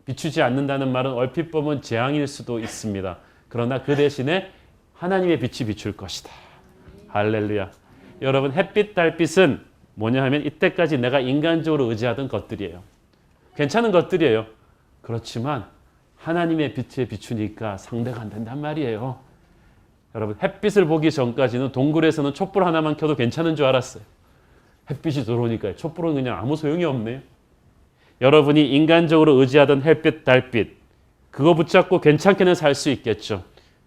비추지 않는다는 말은 얼핏 보면 재앙일 수도 있습니다. 그러나 그 대신에 하나님의 빛이 비출 것이다. 할렐루야. 여러분, 햇빛, 달빛은 뭐냐 하면 이때까지 내가 인간적으로 의지하던 것들이에요. 괜찮은 것들이에요. 그렇지만 하나님의 빛에 비추니까 상대가 안 된단 말이에요. 여러분, 햇빛을 보기 전까지는 동굴에서는 촛불 하나만 켜도 괜찮은 줄 알았어요. 햇빛이 들어오니까 촛불은 그냥 아무 소용이 없네요. 여러분이 인간적으로 의지하던 햇빛, 달빛, 그거 붙잡고 괜찮게는 살 수 있겠죠.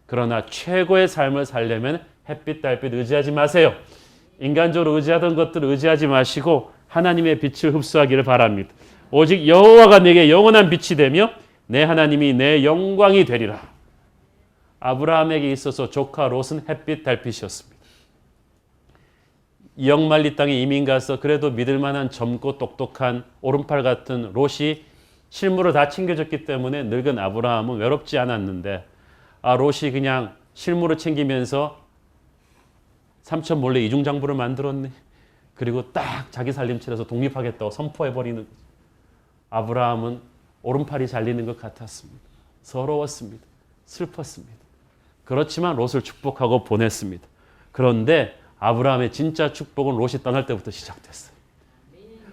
그러나 최고의 삶을 살려면 햇빛, 달빛 의지하지 마세요. 인간적으로 의지하던 것들을 의지하지 마시고 하나님의 빛을 흡수하기를 바랍니다. 오직 여호와가 내게 영원한 빛이 되며 내 하나님이 내 영광이 되리라. 아브라함에게 있어서 조카 롯은 햇빛, 달빛이었습니다. 이역만리 땅에 이민 가서 그래도 믿을 만한 젊고 똑똑한 오른팔 같은 롯이 실물을 다 챙겨줬기 때문에 늙은 아브라함은 외롭지 않았는데, 롯이 그냥 실물을 챙기면서 삼촌 몰래 이중장부를 만들었네. 그리고 딱 자기 살림집에서 독립하겠다고 선포해버리는 거죠. 아브라함은 오른팔이 잘리는 것 같았습니다. 서러웠습니다. 슬펐습니다. 그렇지만 롯을 축복하고 보냈습니다. 그런데 아브라함의 진짜 축복은 롯이 떠날 때부터 시작됐어요.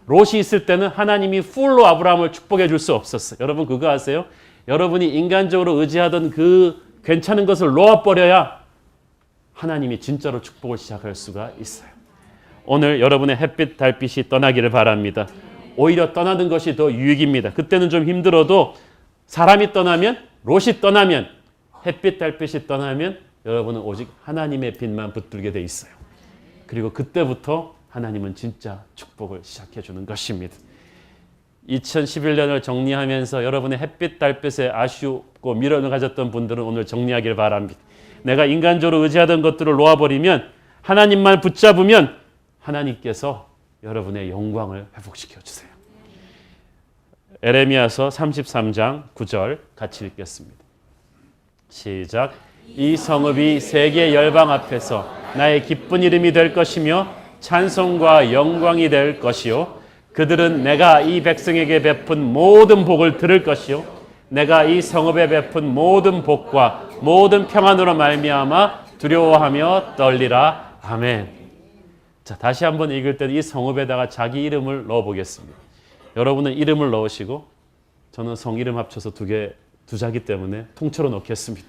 롯이 있을 때는 하나님이 풀로 아브라함을 축복해 줄 수 없었어요. 여러분 그거 아세요? 여러분이 인간적으로 의지하던 그 괜찮은 것을 놓아버려야 하나님이 진짜로 축복을 시작할 수가 있어요. 오늘 여러분의 햇빛, 달빛이 떠나기를 바랍니다. 오히려 떠나는 것이 더 유익입니다. 그때는 좀 힘들어도 사람이 떠나면, 롯이 떠나면, 햇빛, 달빛이 떠나면 여러분은 오직 하나님의 빛만 붙들게 돼 있어요. 그리고 그때부터 하나님은 진짜 축복을 시작해 주는 것입니다. 2011년을 정리하면서 여러분의 햇빛, 달빛에 아쉬웠고 미련을 가졌던 분들은 오늘 정리하길 바랍니다. 내가 인간적으로 의지하던 것들을 놓아버리면, 하나님만 붙잡으면 하나님께서 여러분의 영광을 회복시켜 주세요. 에레미야서 33장 9절 같이 읽겠습니다. 시작. 이 성읍이 세계 열방 앞에서 나의 기쁜 이름이 될 것이며 찬송과 영광이 될 것이요 그들은 내가 이 백성에게 베푼 모든 복을 들을 것이요 내가 이 성읍에 베푼 모든 복과 모든 평안으로 말미암아 두려워하며 떨리라. 아멘. 자, 다시 한번 읽을 때는 이 성읍에다가 자기 이름을 넣어 보겠습니다. 여러분은 이름을 넣으시고 저는 성 이름 합쳐서 두 자기 때문에 통째로 넣겠습니다.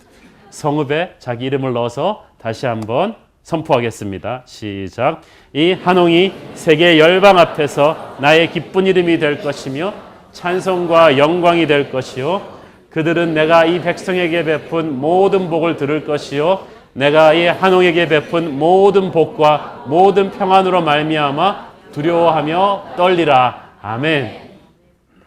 성읍에 자기 이름을 넣어서 다시 한번 선포하겠습니다. 시작. 이 한홍이 세계 열방 앞에서 나의 기쁜 이름이 될 것이며 찬송과 영광이 될 것이요 그들은 내가 이 백성에게 베푼 모든 복을 들을 것이요 내가 이 한홍에게 베푼 모든 복과 모든 평안으로 말미암아 두려워하며 떨리라. 아멘.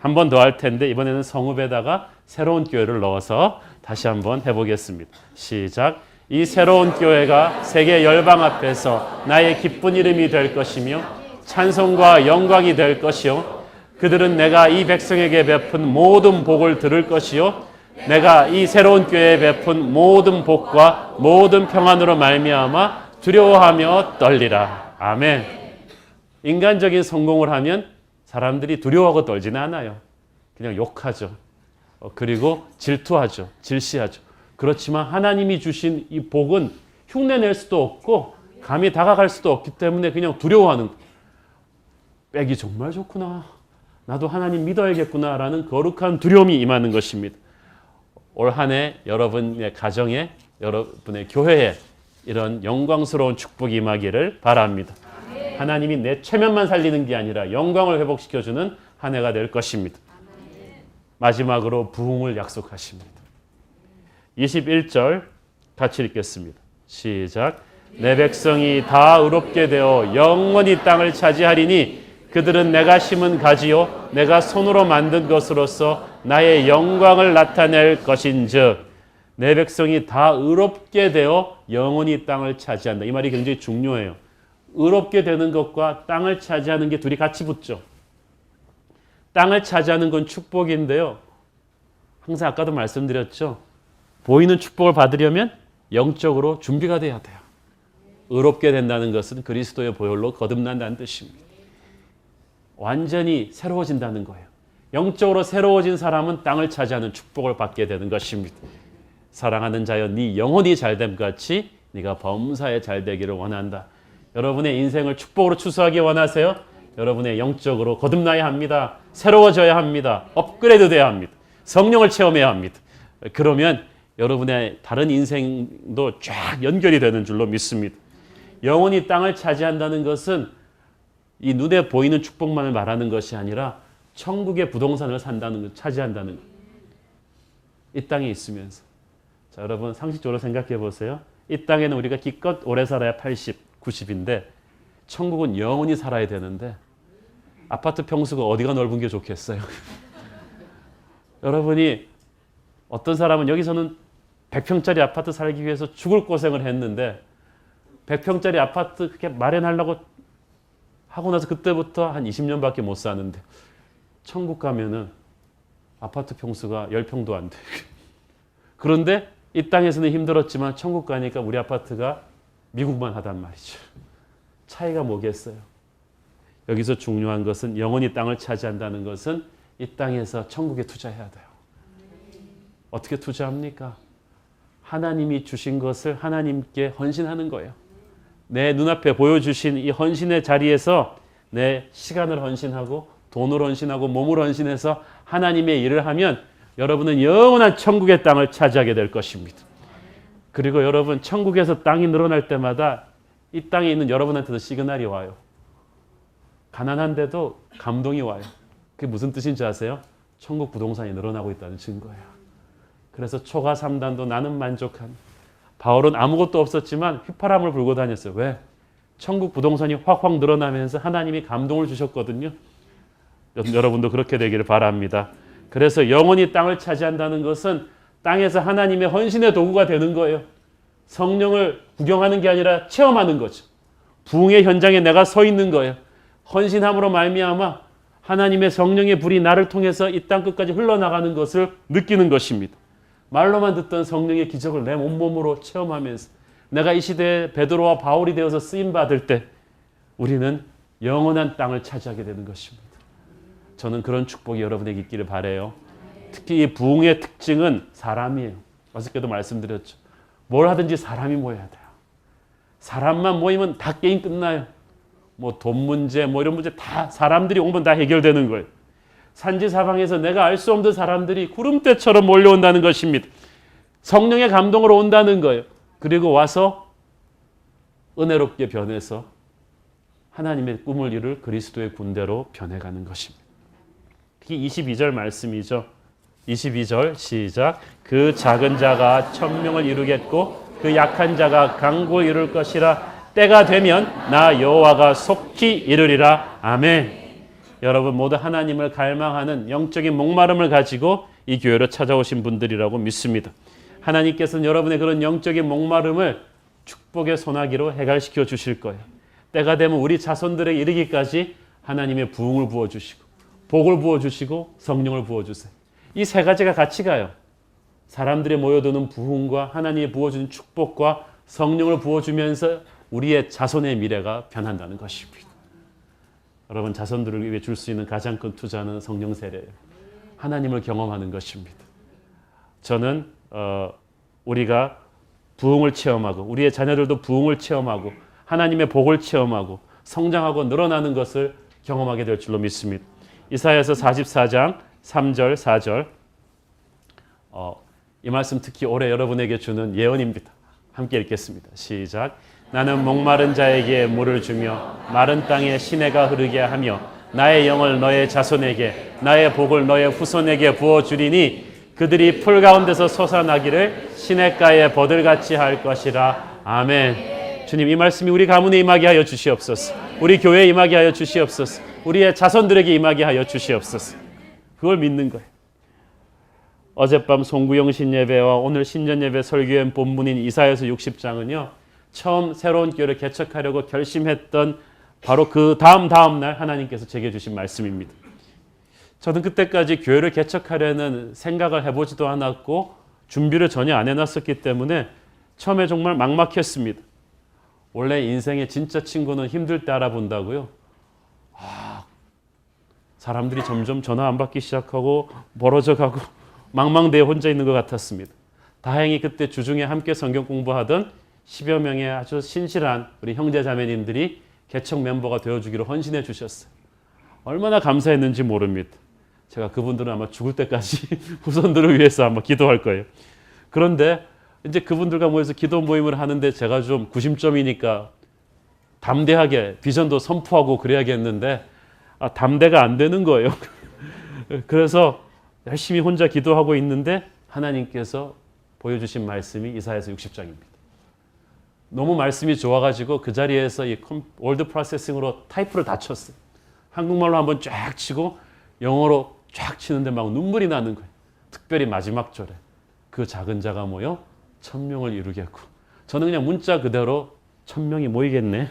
한 번 더 할 텐데 이번에는 성읍에다가 새로운 교회를 넣어서 다시 한번 해보겠습니다. 시작. 이 새로운 교회가 세계 열방 앞에서 나의 기쁜 이름이 될 것이며 찬송과 영광이 될 것이요 그들은 내가 이 백성에게 베푼 모든 복을 들을 것이요 내가 이 새로운 교회에 베푼 모든 복과 모든 평안으로 말미암아 두려워하며 떨리라. 아멘. 인간적인 성공을 하면 사람들이 두려워하고 떨지는 않아요. 그냥 욕하죠. 그리고 질투하죠. 질시하죠. 그렇지만 하나님이 주신 이 복은 흉내낼 수도 없고 감히 다가갈 수도 없기 때문에 그냥 두려워하는 거예요. 빽이 정말 좋구나. 나도 하나님 믿어야겠구나라는 거룩한 두려움이 임하는 것입니다. 올 한 해 여러분의 가정에, 여러분의 교회에 이런 영광스러운 축복이 임하기를 바랍니다. 하나님이 내 체면만 살리는 게 아니라 영광을 회복시켜주는 한 해가 될 것입니다. 마지막으로 부흥을 약속하십니다. 21절 같이 읽겠습니다. 시작. 내 백성이 다 의롭게 되어 영원히 땅을 차지하리니 그들은 내가 심은 가지요 내가 손으로 만든 것으로서 나의 영광을 나타낼 것인즉 내 백성이 다 의롭게 되어 영원히 땅을 차지한다. 이 말이 굉장히 중요해요. 의롭게 되는 것과 땅을 차지하는 게 둘이 같이 붙죠. 땅을 차지하는 건 축복인데요. 항상 아까도 말씀드렸죠. 보이는 축복을 받으려면 영적으로 준비가 돼야 돼요. 의롭게 된다는 것은 그리스도의 보혈로 거듭난다는 뜻입니다. 완전히 새로워진다는 거예요. 영적으로 새로워진 사람은 땅을 차지하는 축복을 받게 되는 것입니다. 사랑하는 자여 네 영혼이 잘됨 같이 네가 범사에 잘되기를 원한다. 여러분의 인생을 축복으로 추수하기 원하세요? 여러분의 영적으로 거듭나야 합니다. 새로워져야 합니다. 업그레이드 돼야 합니다. 성령을 체험해야 합니다. 그러면 여러분의 다른 인생도 쫙 연결이 되는 줄로 믿습니다. 영혼이 땅을 차지한다는 것은 이 눈에 보이는 축복만을 말하는 것이 아니라 천국의 부동산을 산다는 것, 차지한다는 것. 이 땅에 있으면서. 자, 여러분 상식적으로 생각해 보세요. 이 땅에는 우리가 기껏 오래 살아야 80, 90인데 천국은 영원히 살아야 되는데 아파트 평수가 어디가 넓은 게 좋겠어요. 여러분이 어떤 사람은 여기서는 100평짜리 아파트 살기 위해서 죽을 고생을 했는데 100평짜리 아파트 그렇게 마련하려고 하고 나서 그때부터 한 20년밖에 못 사는데 천국 가면은 아파트 평수가 10평도 안 돼. 그런데 이 땅에서는 힘들었지만 천국 가니까 우리 아파트가 미국만 하단 말이죠. 차이가 뭐겠어요? 여기서 중요한 것은 영원히 땅을 차지한다는 것은 이 땅에서 천국에 투자해야 돼요. 어떻게 투자합니까? 하나님이 주신 것을 하나님께 헌신하는 거예요. 내 눈앞에 보여주신 이 헌신의 자리에서 내 시간을 헌신하고 돈을 헌신하고 몸을 헌신해서 하나님의 일을 하면 여러분은 영원한 천국의 땅을 차지하게 될 것입니다. 그리고 여러분 천국에서 땅이 늘어날 때마다 이 땅에 있는 여러분한테도 시그널이 와요. 가난한데도 감동이 와요. 그게 무슨 뜻인지 아세요? 천국 부동산이 늘어나고 있다는 증거예요. 그래서 초가 3단도 나는 만족한. 바울은 아무것도 없었지만 휘파람을 불고 다녔어요. 왜? 천국 부동산이 확확 늘어나면서 하나님이 감동을 주셨거든요. 여러분도 그렇게 되기를 바랍니다. 그래서 영원히 땅을 차지한다는 것은 땅에서 하나님의 헌신의 도구가 되는 거예요. 성령을 구경하는 게 아니라 체험하는 거죠. 부흥의 현장에 내가 서 있는 거예요. 헌신함으로 말미암아 하나님의 성령의 불이 나를 통해서 이 땅 끝까지 흘러나가는 것을 느끼는 것입니다. 말로만 듣던 성령의 기적을 내 온몸으로 체험하면서 내가 이 시대에 베드로와 바울이 되어서 쓰임받을 때 우리는 영원한 땅을 차지하게 되는 것입니다. 저는 그런 축복이 여러분에게 있기를 바라요. 특히 이 부흥의 특징은 사람이에요. 어저께도 말씀드렸죠. 뭘 하든지 사람이 모여야 돼요. 사람만 모이면 다 게임 끝나요. 뭐 돈 문제, 뭐 이런 문제 다 사람들이 오면 다 해결되는 거예요. 산지 사방에서 내가 알 수 없는 사람들이 구름대처럼 몰려온다는 것입니다. 성령의 감동으로 온다는 거예요. 그리고 와서 은혜롭게 변해서 하나님의 꿈을 이룰 그리스도의 군대로 변해가는 것입니다. 특히 22절 말씀이죠. 22절 시작. 그 작은 자가 천명을 이루겠고 그 약한 자가 강국을 이룰 것이라. 때가 되면 나 여호와가 속히 이르리라. 아멘. 여러분 모두 하나님을 갈망하는 영적인 목마름을 가지고 이 교회로 찾아오신 분들이라고 믿습니다. 하나님께서는 여러분의 그런 영적인 목마름을 축복의 소나기로 해갈시켜 주실 거예요. 때가 되면 우리 자손들에게 이르기까지 하나님의 부흥을 부어주시고 복을 부어주시고 성령을 부어주세요. 이 세 가지가 같이 가요. 사람들이 모여드는 부흥과 하나님이 부어주는 축복과 성령을 부어주면서 우리의 자손의 미래가 변한다는 것입니다. 여러분 자손들을 위해 줄 수 있는 가장 큰 투자는 성령 세례예요. 하나님을 경험하는 것입니다. 저는 우리가 부흥을 체험하고 우리의 자녀들도 부흥을 체험하고 하나님의 복을 체험하고 성장하고 늘어나는 것을 경험하게 될 줄로 믿습니다. 이사야서 44장 3절 4절 이 말씀 특히 올해 여러분에게 주는 예언입니다. 함께 읽겠습니다. 시작. 나는 목마른 자에게 물을 주며 마른 땅에 시내가 흐르게 하며 나의 영을 너의 자손에게 나의 복을 너의 후손에게 부어주리니 그들이 풀 가운데서 솟아나기를 시냇가에 버들같이 할 것이라. 아멘. 주님, 이 말씀이 우리 가문에 임하게 하여 주시옵소서. 우리 교회에 임하게 하여 주시옵소서. 우리의 자손들에게 임하게 하여 주시옵소서. 그걸 믿는 거예요. 어젯밤 송구영 신예배와 오늘 신년예배 설교의 본문인 이사야서 60장은요. 처음 새로운 교회를 개척하려고 결심했던 바로 그 다음 날 하나님께서 제게 주신 말씀입니다. 저는 그때까지 교회를 개척하려는 생각을 해보지도 않았고 준비를 전혀 안 해놨었기 때문에 처음에 정말 막막했습니다. 원래 인생의 진짜 친구는 힘들 때 알아본다고요. 사람들이 점점 전화 안 받기 시작하고 멀어져가고 망망대해 혼자 있는 것 같았습니다. 다행히 그때 주중에 함께 성경 공부하던 10여 명의 아주 신실한 우리 형제 자매님들이 개척 멤버가 되어주기로 헌신해 주셨어요. 얼마나 감사했는지 모릅니다. 제가 그분들은 아마 죽을 때까지 후손들을 위해서 아마 기도할 거예요. 그런데 이제 그분들과 모여서 기도 모임을 하는데 제가 좀 구심점이니까 담대하게 비전도 선포하고 그래야겠는데 담대가 안 되는 거예요. 그래서 열심히 혼자 기도하고 있는데 하나님께서 보여주신 말씀이 이사야서 60장입니다. 너무 말씀이 좋아가지고 그 자리에서 이 월드 프로세싱으로 타이프를 다 쳤어요. 한국말로 한번 쫙 치고 영어로 쫙 치는데 막 눈물이 나는 거예요. 특별히 마지막 절에 그 작은 자가 모여 1000명을 이루겠고, 저는 그냥 문자 그대로 1000명이 모이겠네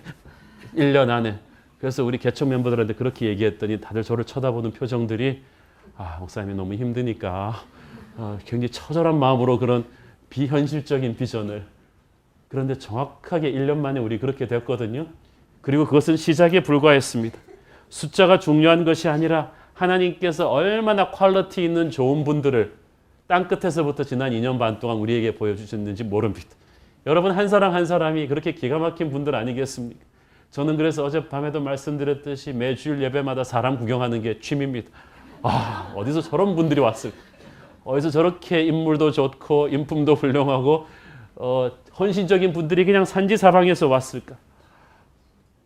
1년 안에. 그래서 우리 개척 멤버들한테 그렇게 얘기했더니 다들 저를 쳐다보는 표정들이 목사님이 너무 힘드니까 굉장히 처절한 마음으로 그런 비현실적인 비전을. 그런데 정확하게 1년 만에 우리 그렇게 됐거든요. 그리고 그것은 시작에 불과했습니다. 숫자가 중요한 것이 아니라 하나님께서 얼마나 퀄리티 있는 좋은 분들을 땅끝에서부터 지난 2년 반 동안 우리에게 보여주셨는지 모릅니다. 여러분 한 사람 한 사람이 그렇게 기가 막힌 분들 아니겠습니까? 저는 그래서 어젯밤에도 말씀드렸듯이 매주일 예배마다 사람 구경하는 게 취미입니다. 어디서 저런 분들이 왔을까? 어디서 저렇게 인물도 좋고 인품도 훌륭하고 헌신적인 분들이 그냥 산지사방에서 왔을까?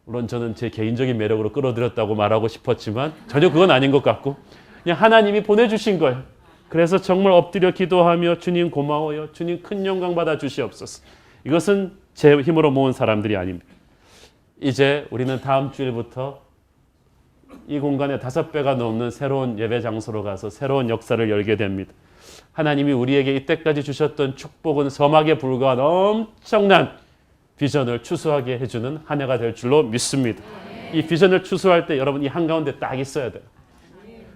물론 저는 제 개인적인 매력으로 끌어들였다고 말하고 싶었지만 전혀 그건 아닌 것 같고 그냥 하나님이 보내주신 거예요. 그래서 정말 엎드려 기도하며 주님 고마워요. 주님 큰 영광 받아 주시옵소서. 이것은 제 힘으로 모은 사람들이 아닙니다. 이제 우리는 다음 주일부터 이 공간에 5배가 넘는 새로운 예배 장소로 가서 새로운 역사를 열게 됩니다. 하나님이 우리에게 이때까지 주셨던 축복은 서막에 불과한 엄청난 비전을 추수하게 해주는 한 해가 될 줄로 믿습니다. 이 비전을 추수할 때 여러분 이 한가운데 딱 있어야 돼요.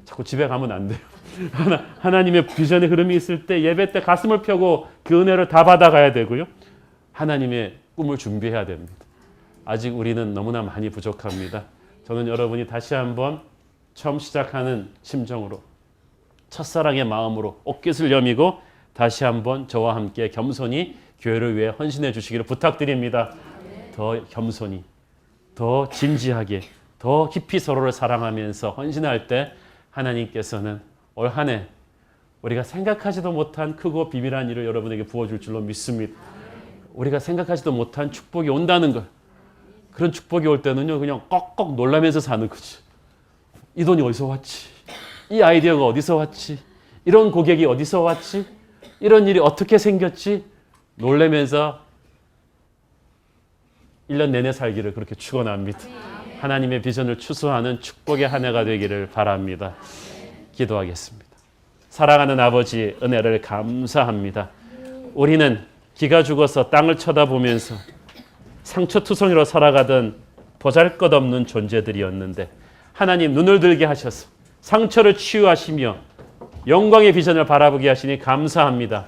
자꾸 집에 가면 안 돼요. 하나님의 비전의 흐름이 있을 때 예배 때 가슴을 펴고 그 은혜를 다 받아가야 되고요. 하나님의 꿈을 준비해야 됩니다. 아직 우리는 너무나 많이 부족합니다. 저는 여러분이 다시 한번 처음 시작하는 심정으로 첫사랑의 마음으로 옷깃을 여미고 다시 한번 저와 함께 겸손히 교회를 위해 헌신해 주시기를 부탁드립니다. 더 겸손히, 더 진지하게, 더 깊이 서로를 사랑하면서 헌신할 때 하나님께서는 올 한 해 우리가 생각하지도 못한 크고 비밀한 일을 여러분에게 부어줄 줄로 믿습니다. 우리가 생각하지도 못한 축복이 온다는 걸. 그런 축복이 올 때는요 그냥 꺽꺽 놀라면서 사는 거지. 이 돈이 어디서 왔지? 이 아이디어가 어디서 왔지? 이런 고객이 어디서 왔지? 이런 일이 어떻게 생겼지? 놀라면서 1년 내내 살기를 그렇게 축원합니다. 하나님의 비전을 추수하는 축복의 한 해가 되기를 바랍니다. 기도하겠습니다. 사랑하는 아버지 은혜를 감사합니다. 우리는 기가 죽어서 땅을 쳐다보면서 상처투성이로 살아가던 보잘것없는 존재들이었는데 하나님 눈을 들게 하셔서 상처를 치유하시며 영광의 비전을 바라보게 하시니 감사합니다.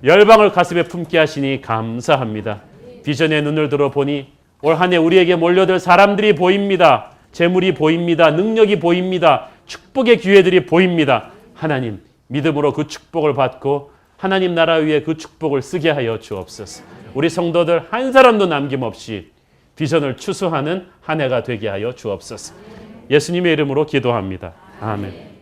열방을 가슴에 품게 하시니 감사합니다. 비전의 눈을 들어보니 올 한 해 우리에게 몰려들 사람들이 보입니다. 재물이 보입니다. 능력이 보입니다. 축복의 기회들이 보입니다. 하나님 믿음으로 그 축복을 받고 하나님 나라 위에 그 축복을 쓰게 하여 주옵소서. 우리 성도들 한 사람도 남김없이 비전을 추수하는 한 해가 되게 하여 주옵소서. 예수님의 이름으로 기도합니다. 아멘.